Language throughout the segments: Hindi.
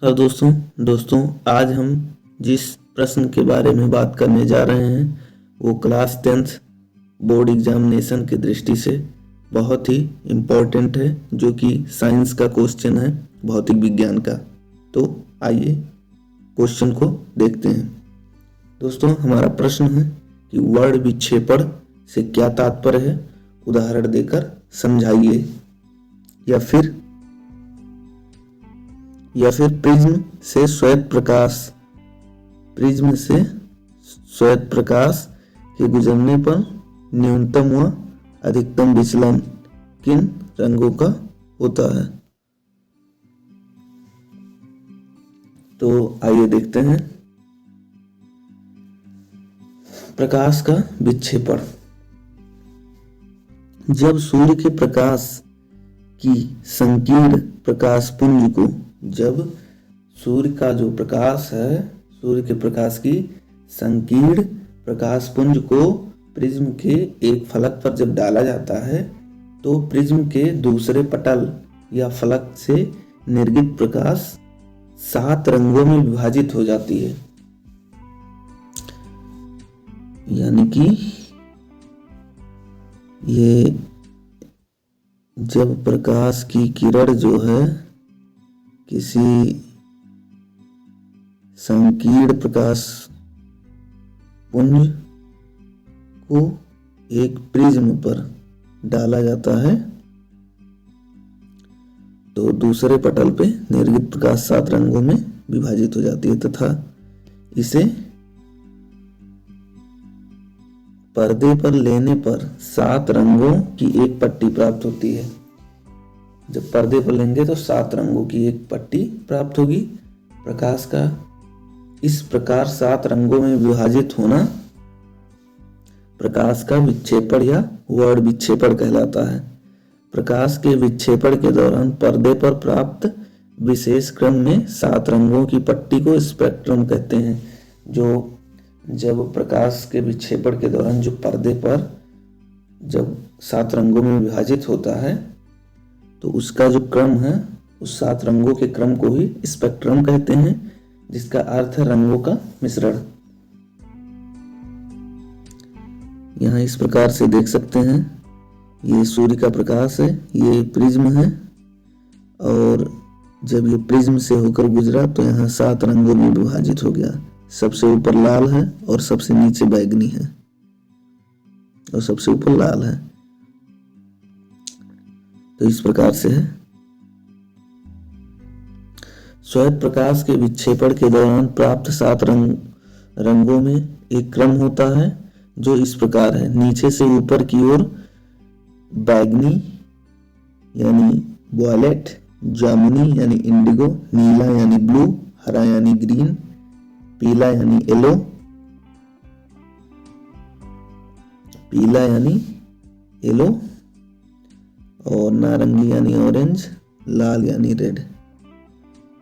हाँ दोस्तों आज हम जिस प्रश्न के बारे में बात करने जा रहे हैं वो क्लास 10th बोर्ड एग्जामिनेशन की दृष्टि से बहुत ही इम्पोर्टेंट है, जो कि साइंस का क्वेश्चन है, भौतिक विज्ञान का। तो आइए क्वेश्चन को देखते हैं। दोस्तों, हमारा प्रश्न है कि वर्ण विक्षेपण से क्या तात्पर्य है, उदाहरण देकर समझाइए। या फिर प्रिज्म से श्वेत प्रकाश के गुजरने पर न्यूनतम व अधिकतम विचलन किन रंगों का होता है। तो आइए देखते हैं। प्रकाश का विक्षेपण। जब सूर्य के प्रकाश की संकीर्ण प्रकाश पुंज को सूर्य का जो प्रकाश है, सूर्य के प्रकाश की संकीर्ण प्रकाश पुंज को प्रिज्म के एक फलक पर जब डाला जाता है तो प्रिज्म के दूसरे पटल या फलक से निर्गत प्रकाश 7 रंगों में विभाजित हो जाती है। यानी कि ये जब प्रकाश की किरण जो है किसी संकीर्ण प्रकाश पुंज को एक प्रिज्म पर डाला जाता है तो दूसरे पटल पे निर्गत प्रकाश 7 रंगों में विभाजित हो जाती है तथा इसे पर्दे पर लेने पर 7 रंगों की एक पट्टी प्राप्त होती है। जब पर्दे पर लेंगे तो 7 रंगों की एक पट्टी प्राप्त होगी। प्रकाश का इस प्रकार 7 रंगों में विभाजित होना प्रकाश का विक्षेपण या वर्ण विक्षेपण कहलाता है। प्रकाश के विक्षेपण के दौरान पर्दे पर प्राप्त विशेष क्रम में 7 रंगों की पट्टी को स्पेक्ट्रम कहते हैं। जब प्रकाश के विक्षेपण के दौरान जो पर्दे पर जब 7 रंगों में विभाजित होता है तो उसका जो क्रम है, उस 7 रंगों के क्रम को ही स्पेक्ट्रम कहते हैं, जिसका अर्थ है रंगों का मिश्रण। यहाँ इस प्रकार से देख सकते हैं, ये सूर्य का प्रकाश है, ये प्रिज्म है और जब ये प्रिज्म से होकर गुजरा तो यहाँ 7 रंगों में विभाजित हो गया। सबसे ऊपर लाल है और सबसे नीचे बैगनी है और सबसे ऊपर लाल है। तो इस प्रकार से है। श्वेत प्रकाश के विक्षेपण के दौरान प्राप्त 7 रंगों में एक क्रम होता है जो इस प्रकार है। नीचे से ऊपर की ओर बैगनी यानी वॉयलेट, जामुनी यानी इंडिगो, नीला यानी ब्लू, हरा यानी ग्रीन, पीला यानी येलो और नारंगी यानी ऑरेंज, लाल यानी रेड।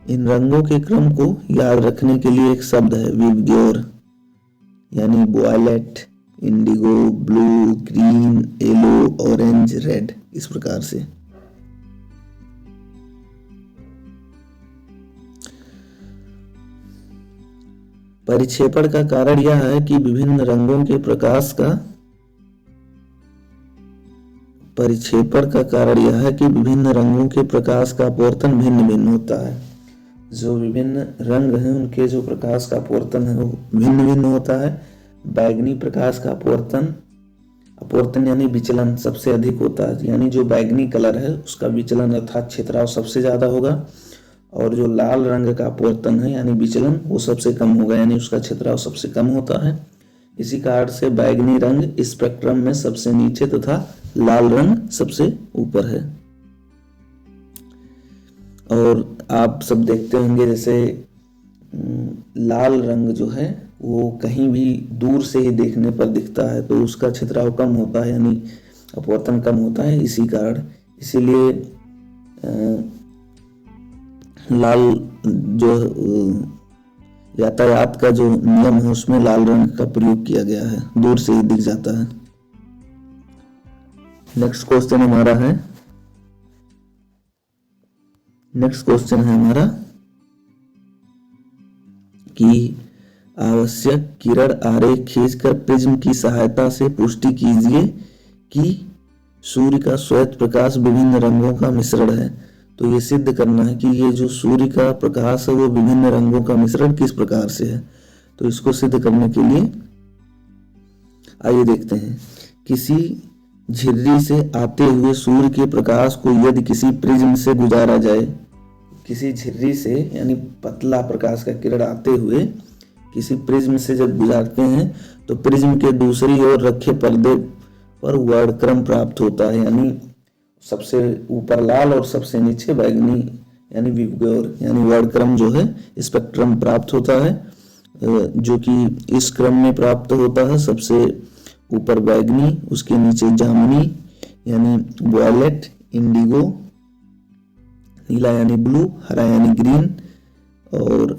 इन रंगों के क्रम को याद रखने के लिए एक शब्द है विबग्योर, यानी violet, indigo, blue, green, yellow, orange, red, इस प्रकार से। परिक्षेपण का कारण यह है कि विभिन्न रंगों के प्रकाश का अपवर्तन भिन्न भिन्न होता है। जो विभिन्न रंग हैं उनके जो प्रकाश का अपवर्तन है वो भिन्न भिन्न होता है। बैगनी प्रकाश का अपवर्तन यानी विचलन सबसे अधिक होता है, यानी जो बैगनी कलर है उसका विचलन अर्थात क्षेत्राव सबसे ज्यादा होगा और जो लाल रंग का अपवर्तन है यानी विचलन वो सबसे कम होगा, यानी उसका क्षेत्राव सबसे कम होता है। इसी कारण से बैगनी रंग स्पेक्ट्रम में सबसे नीचे तथा लाल रंग सबसे ऊपर है। और आप सब देखते होंगे जैसे लाल रंग जो है वो कहीं भी दूर से ही देखने पर दिखता है तो उसका क्षेत्राव कम होता है, यानी अपवर्तन कम होता है। इसीलिए लाल जो यातायात का जो नियम है उसमें लाल रंग का प्रयोग किया गया है, दूर से ही दिख जाता है। नेक्स्ट क्वेश्चन है हमारा कि आवश्यक किरण आरेख खींचकर प्रिज्म की सहायता से पुष्टि कीजिए कि सूर्य का श्वेत प्रकाश विभिन्न रंगों का मिश्रण है। तो ये सिद्ध करना है कि ये जो सूर्य का प्रकाश है वो विभिन्न रंगों का मिश्रण किस प्रकार से है। तो इसको सिद्ध करने के लिए आइए देखते हैं। किसी झिर्री से आते हुए सूर्य के प्रकाश को यदि किसी प्रिज्म से गुजारा जाए, किसी झिर्री से यानी पतला प्रकाश का किरण आते हुए किसी प्रिज्म से जब गुजारते हैं तो प्रिज्म के दूसरी ओर रखे पर्दे पर वर्णक्रम प्राप्त होता है, यानी सबसे ऊपर लाल और सबसे नीचे बैगनी यानी विबग्योर यानी वर्णक्रम जो है स्पेक्ट्रम प्राप्त होता है, जो कि इस क्रम में प्राप्त होता है। सबसे ऊपर बैगनी, उसके नीचे जामुनी यानी वॉयलेट, इंडिगो, नीला यानी ब्लू, हरा यानी ग्रीन और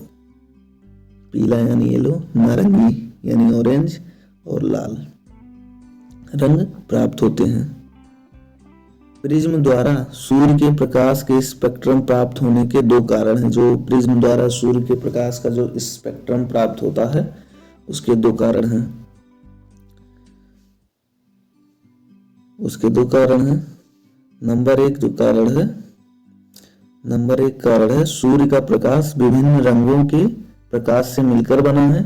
पीला यानी येलो, नारंगी यानी ऑरेंज और लाल रंग प्राप्त होते हैं। प्रिज्म द्वारा सूर्य के प्रकाश के स्पेक्ट्रम प्राप्त होने के दो कारण हैं। जो प्रिज्म द्वारा सूर्य के प्रकाश का जो स्पेक्ट्रम प्राप्त होता है उसके दो कारण हैं। नंबर एक कारण है सूर्य का प्रकाश विभिन्न रंगों के प्रकाश से मिलकर बना है।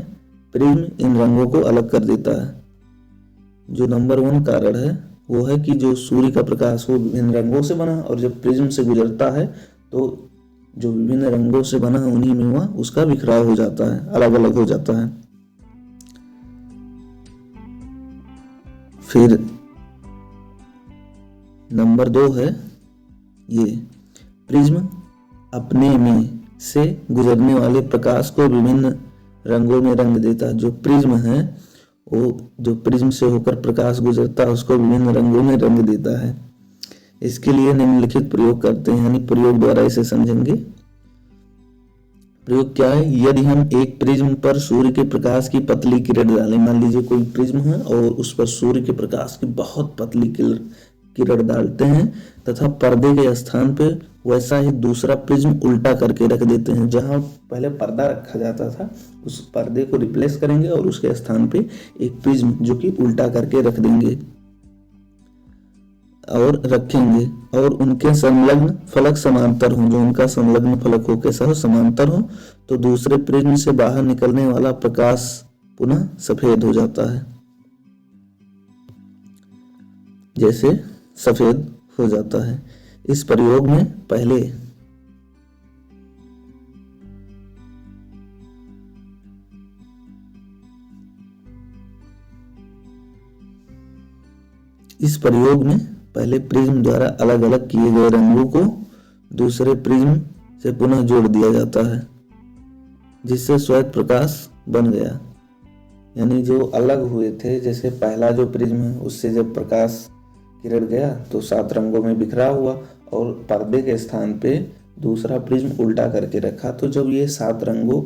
प्रिज्म इन रंगों को अलग कर देता है। जो नंबर 1 कारण है वो है कि जो सूर्य का प्रकाश वो विभिन्न रंगों से बना और जब प्रिज्म से गुजरता है तो जो विभिन्न रंगों से बना उन्हीं में वह उसका बिखराव हो जाता है, अलग अलग हो जाता है। फिर नंबर 2 है ये प्रिज्म अपने में से गुजरने वाले प्रकाश को विभिन्न रंगों में रंग देता है। जो प्रिज्म है वो जो प्रिज्म से होकर प्रकाश गुजरता है उसको विभिन्न रंगों में रंग देता है। इसके लिए निम्नलिखित प्रयोग करते हैं, यानी प्रयोग द्वारा इसे समझेंगे। प्रयोग क्या है? यदि हम एक प्रिज्म पर सूर्य के प्रकाश की पतली किरण डालें, मान लीजिए कोई प्रिज्म है और उस पर सूर्य के प्रकाश की बहुत पतली किरण डालते हैं तथा पर्दे के स्थान पे वैसा ही दूसरा प्रिज्म उल्टा करके रख देते हैं। जहां पहले पर्दा रखा जाता था उस पर्दे को रिप्लेस करेंगे और उसके स्थान पे एक प्रिज्म जो कि उल्टा करके रख देंगे और रखेंगे और उनके संलग्न फलक समांतर हो। जो उनका संलग्न फलक हो कैसा समांतर हो तो दूसरे प्रिज्म से बाहर निकलने वाला प्रकाश पुनः सफेद हो जाता है, जैसे सफेद हो जाता है। इस प्रयोग में पहले प्रिज्म द्वारा अलग अलग किए गए रंगों को दूसरे प्रिज्म से पुनः जोड़ दिया जाता है, जिससे श्वेत प्रकाश बन गया। यानी जो अलग हुए थे, जैसे पहला जो प्रिज्म है उससे जब प्रकाश किरण गया तो 7 रंगों में बिखरा हुआ और पर्दे के स्थान पे दूसरा प्रिज्म उल्टा करके रखा, तो जब ये 7 रंगों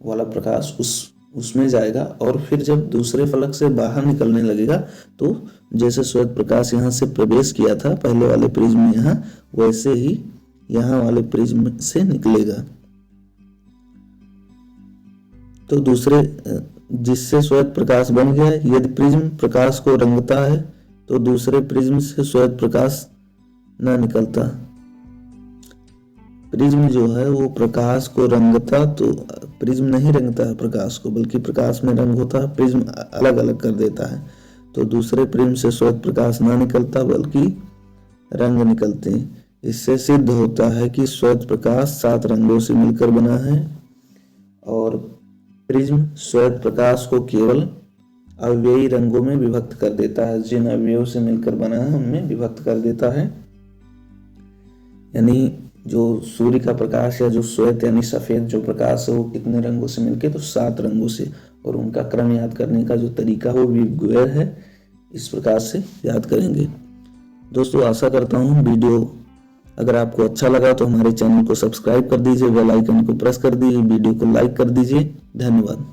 वाला प्रकाश उसमें जाएगा और फिर जब दूसरे फलक से बाहर निकलने लगेगा तो जैसे श्वेत प्रकाश यहाँ से प्रवेश किया था पहले वाले प्रिज्म में यहाँ, वैसे ही यहाँ वाले प्रिज्म से निकलेगा। तो दूसरे जिससे श्वेत प्रकाश बन गया। यदि प्रिज्म प्रकाश को रंगता है तो दूसरे प्रिज्म से श्वेत प्रकाश न निकलता। प्रिज्म जो है वो प्रकाश को रंगता, तो प्रिज्म नहीं रंगता है प्रकाश को, बल्कि प्रकाश में रंग होता है, प्रिज्म अलग अलग कर देता है। तो दूसरे प्रिज्म से श्वेत प्रकाश ना निकलता बल्कि रंग निकलते हैं। इससे सिद्ध होता है कि श्वेत प्रकाश 7 रंगों से मिलकर बना है और प्रिज्म श्वेत प्रकाश को केवल अव्ययी रंगों में विभक्त कर देता है। जिन अवयवों से मिलकर बना है उनमें विभक्त कर देता है। यानी जो सूर्य का प्रकाश या जो श्वेत यानी सफेद जो प्रकाश है वो कितने रंगों से मिलके, तो 7 रंगों से। और उनका क्रम याद करने का जो तरीका वो विबग्योर है, इस प्रकार से याद करेंगे। दोस्तों आशा करता हूँ वीडियो अगर आपको अच्छा लगा तो हमारे चैनल को सब्सक्राइब कर दीजिए, बेल आइकन को प्रेस कर दीजिए, वीडियो को लाइक कर दीजिए। धन्यवाद।